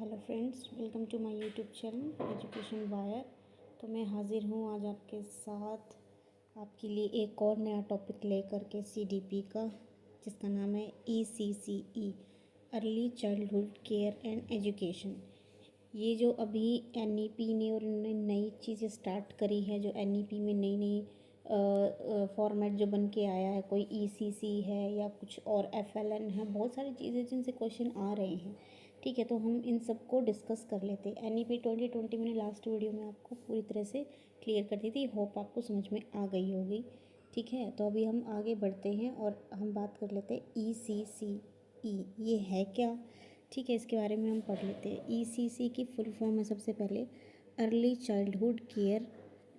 Hello friends, welcome to my YouTube channel education wire. तो मैं हाज़िर हूँ आज आपके साथ आपके लिए एक और नया टॉपिक लेकर के सीडीपी का, जिसका नाम है ECCE early childhood care and education. ये जो अभी NEP ने और उन्होंने नई चीज़ें स्टार्ट करी है, जो NEP में नई नई फॉर्मेट जो बन के आया है, कोई ECC है या कुछ और FLN है, बहुत सारी चीज़ें जिनसे क्वेश्चन आ रहे हैं। ठीक है, तो हम इन सब को डिस्कस कर लेते हैं। NEP 2020 मैंने लास्ट वीडियो में आपको पूरी तरह से क्लियर कर दी थी, होप आपको समझ में आ गई होगी। ठीक है, तो अभी हम आगे बढ़ते हैं और हम बात कर लेते हैं ECCE ये है क्या। ठीक है, इसके बारे में हम पढ़ लेते हैं। ECC की फुल फॉर्म है सबसे पहले early childhood care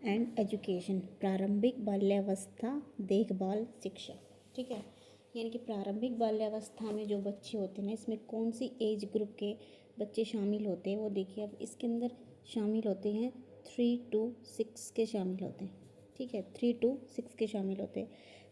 and education, प्रारंभिक बाल्यावस्था देखभाल शिक्षा। ठीक है, यानी कि प्रारंभिक बाल्यावस्था में जो बच्चे होते हैं ना, इसमें कौन सी एज ग्रुप के बच्चे शामिल होते हैं वो देखिए। अब इसके अंदर शामिल होते हैं 3 to 6 के शामिल होते हैं। ठीक है, 3 to 6 के शामिल होते हैं।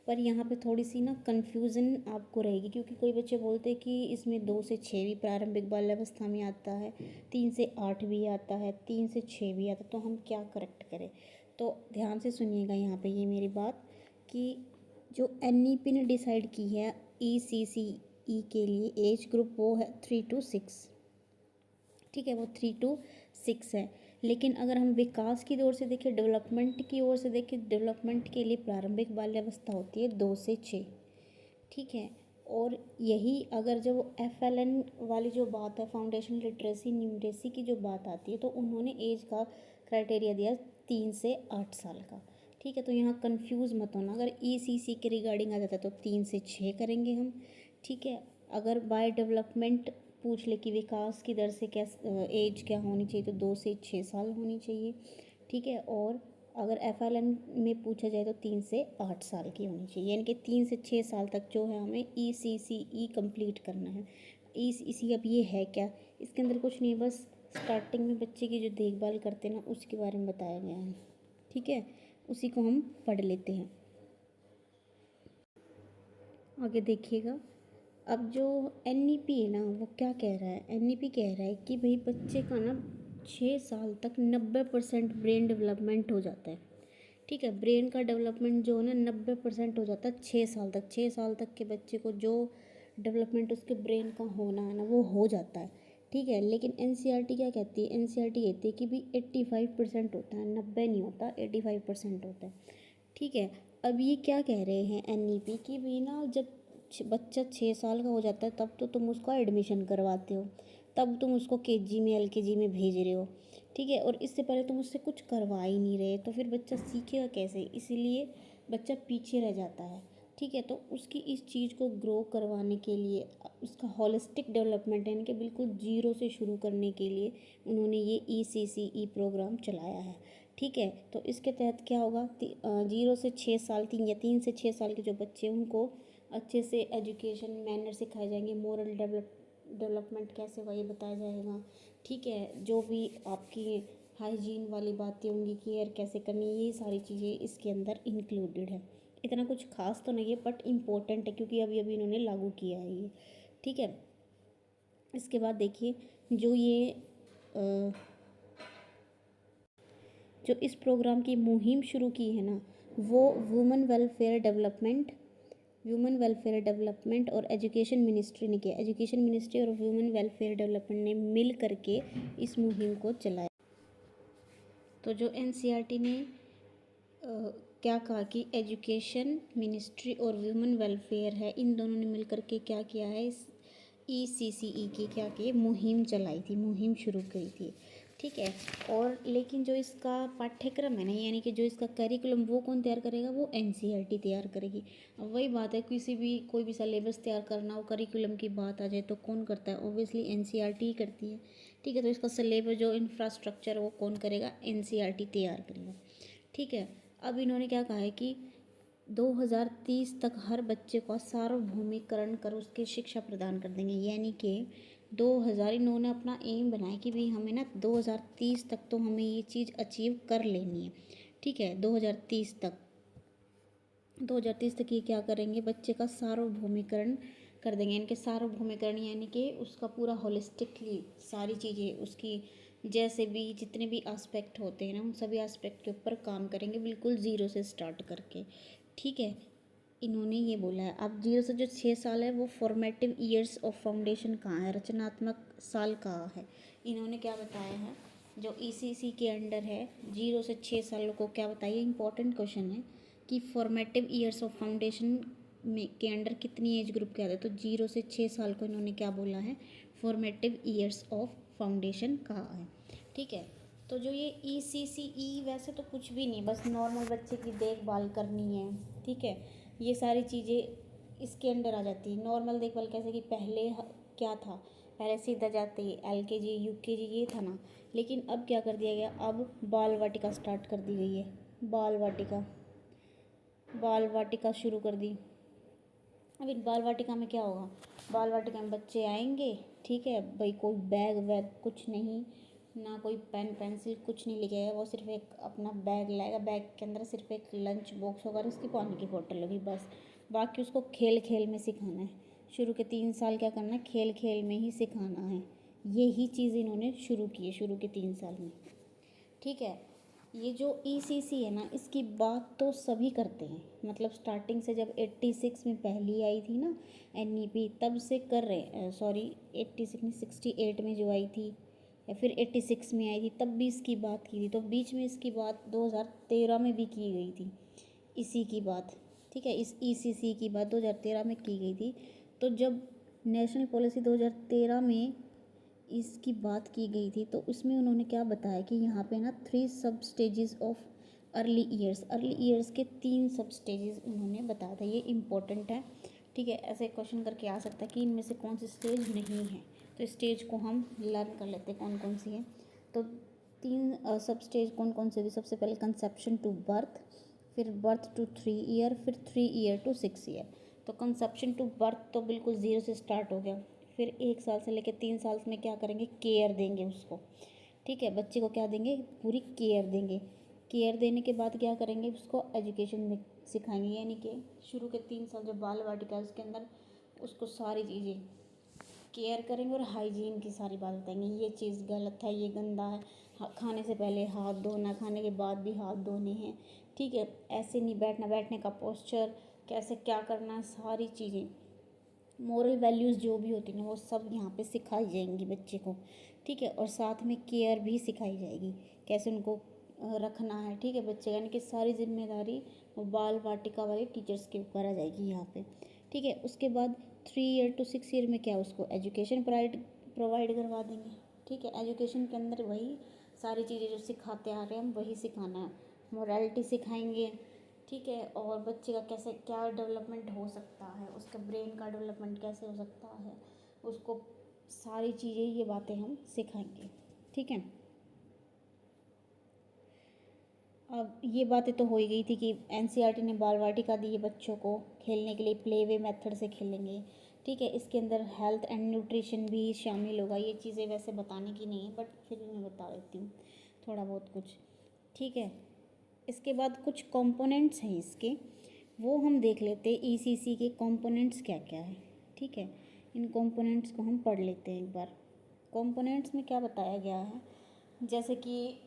पर यहाँ पे थोड़ी सी ना कन्फ्यूज़न आपको रहेगी, क्योंकि कोई बच्चे बोलते हैं कि इसमें 2 से 6 भी प्रारंभिक बाल्यावस्था में आता है, 3 से 8 भी आता है, 3 से 6 भी आता है, तो हम क्या करेक्ट करें। तो ध्यान से सुनिएगा यहाँ पे ये मेरी बात, कि जो NEP ने डिसाइड की है ECCE के लिए एज ग्रुप, वो है 3 to 6। ठीक है, वो 3 to 6 है। लेकिन अगर हम विकास की ओर से देखें, डेवलपमेंट की ओर से देखें, डेवलपमेंट के लिए प्रारंभिक बाल्यावस्था होती है 2 से 6। ठीक है, और यही अगर जब FLN वाली जो बात है, फाउंडेशन लिटरेसी न्यूमरेसी की जो बात आती है, तो उन्होंने एज का क्राइटेरिया दिया 3 से 8 साल का। ठीक है, तो यहाँ कंफ्यूज मत होना। अगर ECC के रिगार्डिंग आ जाता है तो 3 से 6 करेंगे हम। ठीक है, अगर बाय डेवलपमेंट पूछ ले कि विकास की दर से क्या एज क्या होनी चाहिए, तो 2 से 6 साल होनी चाहिए। ठीक है, और अगर FLN में पूछा जाए तो 3 से 8 साल की होनी चाहिए, यानी कि 3 से 6 साल तक जो है हमें ECCE कंप्लीट करना है। ECC अब ये है क्या, इसके अंदर कुछ नहीं, बस स्टार्टिंग में बच्चे की जो देखभाल करते हैं ना, उसके बारे में बताया गया है। ठीक है, उसी को हम पढ़ लेते हैं। आगे देखिएगा, अब जो NEP है ना, वो क्या कह रहा है। NEP कह रहा है कि भाई बच्चे का ना 6 साल तक 90% ब्रेन डेवलपमेंट हो जाता है। ठीक है, ब्रेन का डेवलपमेंट जो है ना 90% हो जाता है 6 साल तक। 6 साल तक के बच्चे को जो डेवलपमेंट उसके ब्रेन का होना है ना, वो हो जाता है। ठीक है, लेकिन NCERT क्या कहती है, NCERT कहती है कि भी 85% होता है, 90 नहीं होता, 85% होता है। ठीक है, अब ये क्या कह रहे हैं NEP की भी ना, जब बच्चा 6 साल का हो जाता है तब तो तुम उसका एडमिशन करवाते हो, तब तुम उसको KG में LKG में भेज रहे हो। ठीक है, और इससे पहले तुम उससे कुछ करवा ही नहीं रहे, तो फिर बच्चा सीखेगा कैसे, इसीलिए बच्चा पीछे रह जाता है। ठीक है, तो उसकी इस चीज़ को ग्रो करवाने के लिए, उसका होलिस्टिक डेवलपमेंट यानी कि बिल्कुल जीरो से शुरू करने के लिए उन्होंने ये ECCE प्रोग्राम चलाया है। ठीक है, तो इसके तहत क्या होगा, 0 से 6 साल, 3 से 6 साल के जो बच्चे हैं उनको अच्छे से एजुकेशन मैनर सिखाए जाएंगे, मोरल डेवलपमेंट कैसे हुआ ये बताया जाएगा। ठीक है, जो भी आपकी हाइजीन वाली बातें होंगी, केयर कैसे करनी, ये सारी चीज़ें इसके अंदर इंक्लूडेड है। इतना कुछ खास तो नहीं है, बट इम्पोर्टेंट है, क्योंकि अभी अभी इन्होंने लागू किया है ये। ठीक है, इसके बाद देखिए, जो ये जो इस प्रोग्राम की मुहिम शुरू की है ना, वो वुमेन वेलफेयर डेवलपमेंट और एजुकेशन मिनिस्ट्री ने किया। एजुकेशन मिनिस्ट्री और वुमेन वेलफेयर डेवलपमेंट ने मिल करके इस मुहिम को चलाया। तो जो NCERT ने क्या कहा कि एजुकेशन मिनिस्ट्री और वुमेन वेलफेयर है, इन दोनों ने मिल करके क्या किया है, इस ECCE की क्या की मुहिम चलाई थी, मुहिम शुरू करी थी। ठीक है, और लेकिन जो इसका पाठ्यक्रम है ना, यानी कि जो इसका करिकुलम, वो कौन तैयार करेगा, वो NCERT तैयार करेगी। अब वही बात है, कोई भी सिलेबस तैयार करना हो, करिकुलम की बात आ जाए तो कौन करता है, ऑब्वियसली NCERT ही करती है। ठीक है, तो इसका सिलेबस जो इंफ्रास्ट्रक्चर वो कौन करेगा, NCERT तैयार करेगा। ठीक है, अब इन्होंने क्या कहा है कि 2030 तक हर बच्चे को सार्वभौमिकरण कर उसकी शिक्षा प्रदान कर देंगे, यानी कि 2000 इन्होंने अपना एम बनाया कि भाई हमें ना 2030 तक तो हमें ये चीज़ अचीव कर लेनी है। ठीक है, 2030 तक ये क्या करेंगे, बच्चे का सार्वभौमिकरण कर देंगे, यानी कि सार्वभौमिकरण, यानी कि उसका पूरा होलिस्टिकली सारी चीज़ें उसकी जैसे भी जितने भी एस्पेक्ट होते हैं ना उन सभी एस्पेक्ट के ऊपर काम करेंगे, बिल्कुल ज़ीरो से स्टार्ट करके। ठीक है, इन्होंने ये बोला है। अब 0 से जो 6 साल है वो फॉर्मेटिव ईयर्स ऑफ फाउंडेशन कहाँ है, रचनात्मक साल कहाँ है, इन्होंने क्या बताया है जो ईसीसी के अंडर है 0 से 6 सालों को क्या बताइए, इंपॉर्टेंट क्वेश्चन है कि फॉर्मेटिव ईयर्स ऑफ फाउंडेशन में के अंडर कितनी एज ग्रुप के आते हैं, तो 0 से 6 साल को इन्होंने क्या बोला है, फॉर्मेटिव ईयर्स ऑफ फाउंडेशन कहाँ है। ठीक है, तो जो ये ECCE वैसे तो कुछ भी नहीं, बस नॉर्मल बच्चे की देखभाल करनी है। ठीक है, ये सारी चीज़ें इसके अंडर आ जाती है। नॉर्मल देखभाल कैसे कि पहले क्या था, पहले सीधा जाते ही LKG UKG ये था ना, लेकिन अब क्या कर दिया गया, अब बाल वाटिका स्टार्ट कर दी गई है। बाल वाटिका शुरू कर दी। अब इन बाल वाटिका में क्या होगा, बाल वाटिका में बच्चे आएंगे, ठीक है भाई, कोई बैग वैग कुछ नहीं, ना कोई पेन पेंसिल कुछ नहीं लेके आएगा, वो सिर्फ एक अपना बैग लाएगा, बैग के अंदर सिर्फ एक लंच बॉक्स होगा और उसकी पानी की बोतल होगी बस। बाकी उसको खेल खेल में सिखाना है। शुरू के 3 साल क्या करना है, खेल खेल में ही सिखाना है। यही चीज़ इन्होंने शुरू की है शुरू के 3 साल में। ठीक है, ये जो ECC है ना, इसकी बात तो सभी करते हैं, मतलब स्टार्टिंग से जब 86 में पहली आई थी ना NEP, तब से कर रहे हैं। सॉरी 86 में 68 में जो आई थी, या फिर 86 में आई थी, तब भी इसकी बात की थी। तो बीच में इसकी बात 2013 में भी की गई थी इसी की बात। ठीक है, इस ECC की बात 2013 में की गई थी। तो जब नेशनल पॉलिसी 2013 में इसकी बात की गई थी तो उसमें उन्होंने क्या बताया कि यहाँ पे ना 3 सब स्टेजेस ऑफ अर्ली ईयर्स के 3 सब स्टेजेस उन्होंने बताया था। ये इम्पोर्टेंट है। ठीक है, ऐसे क्वेश्चन करके आ सकता है कि इनमें से कौन सी स्टेज नहीं है, तो स्टेज को हम लर्न कर लेते हैं कौन कौन सी है। तो 3 सब स्टेज कौन कौन से थी, सबसे पहले कंसेप्शन टू बर्थ, फिर बर्थ टू 3 ईयर, फिर 3 ईयर टू 6 ईयर। तो कंसेप्शन टू बर्थ तो बिल्कुल 0 से स्टार्ट हो गया। फिर 1 साल से लेकर 3 साल में क्या करेंगे, केयर देंगे उसको। ठीक है, बच्चे को क्या देंगे, पूरी केयर देंगे। केयर देने के बाद क्या करेंगे, उसको एजुकेशन सिखाएंगे, यानी कि शुरू के 3 साल जो बाल वाटिका है उसके अंदर उसको सारी चीज़ें केयर करेंगे और हाइजीन की सारी बात बताएंगे, ये चीज़ गलत है, ये गंदा है, खाने से पहले हाथ धोना, खाने के बाद भी हाथ धोने हैं। ठीक है, ऐसे नहीं बैठना, बैठने का पोस्चर कैसे क्या करना है, सारी चीज़ें मोरल वैल्यूज़ जो भी होती हैं वो सब यहाँ पे सिखाई जाएंगी बच्चे को। ठीक है, और साथ में केयर भी सिखाई जाएगी, कैसे उनको रखना है। ठीक है, बच्चे यानी कि सारी जिम्मेदारी बाल वाटिका वाले टीचर्स के ऊपर आ जाएगी यहाँ पे। ठीक है, उसके बाद 3 ईयर टू 6 ईयर में क्या उसको एजुकेशन प्रोवाइड करवा देंगे। ठीक है, एजुकेशन के अंदर वही सारी चीज़ें जो सिखाते आ रहे हैं हम वही सिखाना है। मोरालिटी सिखाएंगे। ठीक है, और बच्चे का कैसे क्या डेवलपमेंट हो सकता है, उसका ब्रेन का डेवलपमेंट कैसे हो सकता है, उसको सारी चीज़ें ये बातें हम सिखाएंगे। ठीक है, अब ये बातें तो हो ही गई थी कि NCERT ने बाल वाटिका दी है बच्चों को खेलने के लिए, प्ले वे मेथड से खेलेंगे। ठीक है, इसके अंदर हेल्थ एंड न्यूट्रिशन भी शामिल होगा। ये चीज़ें वैसे बताने की नहीं है बट फिर भी मैं बता देती हूँ थोड़ा बहुत कुछ। ठीक है, इसके बाद कुछ कंपोनेंट्स हैं इसके, वो हम देख लेते हैं ECC के कंपोनेंट्स क्या क्या है। ठीक है, इन कंपोनेंट्स को हम पढ़ लेते हैं एक बार। कंपोनेंट्स में क्या बताया गया है, जैसे कि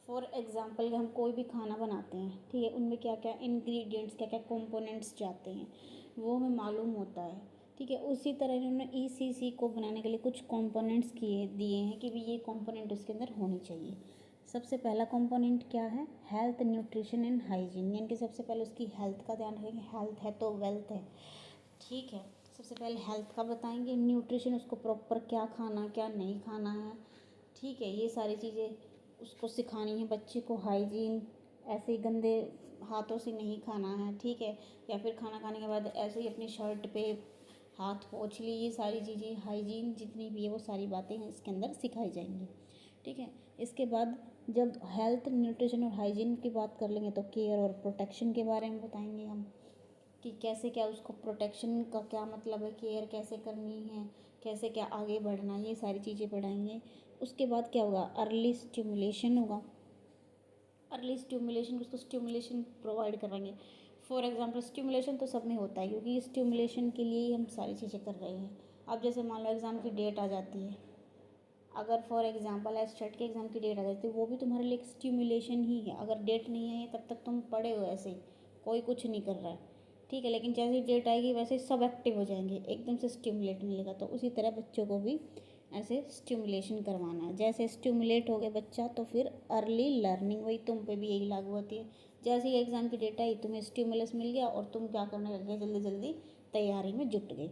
फॉर एग्ज़ाम्पल हम कोई भी खाना बनाते हैं, ठीक है, उनमें क्या क्या इंग्रेडिएंट्स क्या क्या कंपोनेंट्स जाते हैं वो हमें मालूम होता है। ठीक है, उसी तरह इन्होंने ECC को बनाने के लिए कुछ कंपोनेंट्स दिए हैं कि भी ये कंपोनेंट उसके अंदर होनी चाहिए। सबसे पहला कंपोनेंट क्या है, हेल्थ न्यूट्रिशन एंड हाइजीन, यानी कि सबसे पहले उसकी हेल्थ का ध्यान रखेंगे। हेल्थ है तो वेल्थ है। ठीक है, सबसे पहले हेल्थ का बताएंगे, न्यूट्रिशन उसको प्रॉपर क्या खाना क्या नहीं खाना है। ठीक है, ये सारी चीज़ें उसको सिखानी है बच्चे को। हाइजीन, ऐसे ही गंदे हाथों से नहीं खाना है। ठीक है, या फिर खाना खाने के बाद ऐसे ही अपनी शर्ट पे हाथ पोंछ ली, ये सारी चीज़ें हाइजीन जितनी भी है वो सारी बातें हैं इसके अंदर सिखाई जाएंगी। ठीक है, इसके बाद जब हेल्थ न्यूट्रिशन और हाइजीन की बात कर लेंगे तो केयर और प्रोटेक्शन के बारे में बताएंगे हम कि कैसे क्या उसको प्रोटेक्शन का क्या मतलब है, केयर कैसे करनी है, कैसे क्या आगे बढ़ना है, ये सारी चीज़ें पढ़ाएंगे। उसके बाद क्या होगा, अर्ली स्टिमुलेशन होगा। अर्ली स्टिमुलेशन, उसको स्टिमुलेशन प्रोवाइड करवाएंगे। फॉर एग्जांपल स्टिमुलेशन तो सब में होता है, क्योंकि स्टिमुलेशन के लिए ही हम सारी चीज़ें कर रहे हैं। अब जैसे मान लो एग्ज़ाम की डेट आ जाती है, अगर फॉर एग्जांपल एस्टेट के एग्ज़ाम की डेट आ जाती है, वो भी तुम्हारे लिए एक स्टिमुलेशन ही है। अगर डेट नहीं आई है तब तक तुम पड़े हो ऐसे ही, कोई कुछ नहीं कर रहा है, ठीक है। लेकिन जैसे ही डेट आएगी वैसे ही सब एक्टिव हो जाएंगे, एकदम से स्टिमुलेट मिलेगा। तो उसी तरह बच्चों को भी ऐसे स्टिमुलेशन करवाना है। जैसे स्टिमुलेट हो गया बच्चा तो फिर अर्ली लर्निंग, वही तुम पे भी यही लागू होती है। जैसे ही एग्ज़ाम की डेट आई तुम्हें स्टिमुलस मिल गया और तुम क्या करने लग गए, जल्दी जल्दी तैयारी में जुट गए,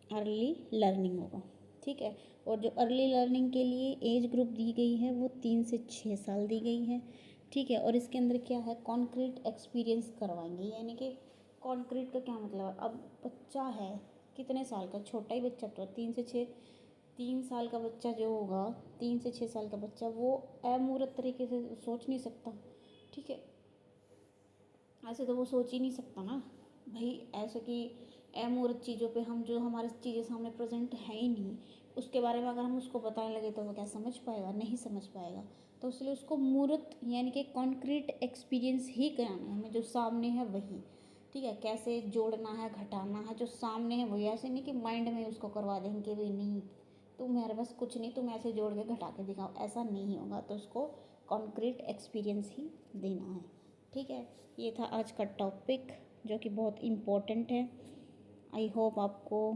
अर्ली लर्निंग होगा, ठीक है। और जो अर्ली लर्निंग के लिए एज ग्रुप दी गई है वो 3 से 6 साल दी गई है, ठीक है। और इसके अंदर क्या है, कॉन्क्रीट एक्सपीरियंस करवाएंगे। यानी कि कॉन्क्रीट का क्या मतलब है, अब बच्चा है कितने साल का, छोटा ही बच्चा तो 3 साल का बच्चा जो होगा, 3 से 6 साल का बच्चा वो अमूर्त तरीके से सोच नहीं सकता, ठीक है। ऐसे तो वो सोच ही नहीं सकता ना भाई, ऐसे कि अमूर्त चीज़ों पे हम, जो हमारे चीज़ें सामने प्रेजेंट है ही नहीं, उसके बारे में अगर हम उसको बताने लगे तो वो क्या समझ पाएगा, नहीं समझ पाएगा। तो इसलिए उसको मूर्त यानी कि कॉन्क्रीट एक्सपीरियंस ही कराना है हमें, जो सामने है वही, ठीक है। कैसे जोड़ना है, घटाना है, जो सामने है वही। ऐसे नहीं कि माइंड में उसको करवा देंगे कि भाई नहीं तुम्हारे पास कुछ नहीं, तुम ऐसे जोड़ के घटा के दिखाओ, ऐसा नहीं होगा। तो उसको कॉन्क्रीट एक्सपीरियंस ही देना है, ठीक है। ये था आज का टॉपिक जो कि बहुत इम्पोर्टेंट है। आई होप आपको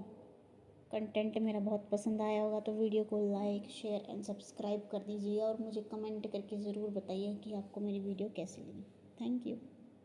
कंटेंट मेरा बहुत पसंद आया होगा। तो वीडियो को लाइक शेयर एंड सब्सक्राइब कर दीजिए और मुझे कमेंट करके ज़रूर बताइए कि आपको मेरी वीडियो कैसी लगी। Thank you.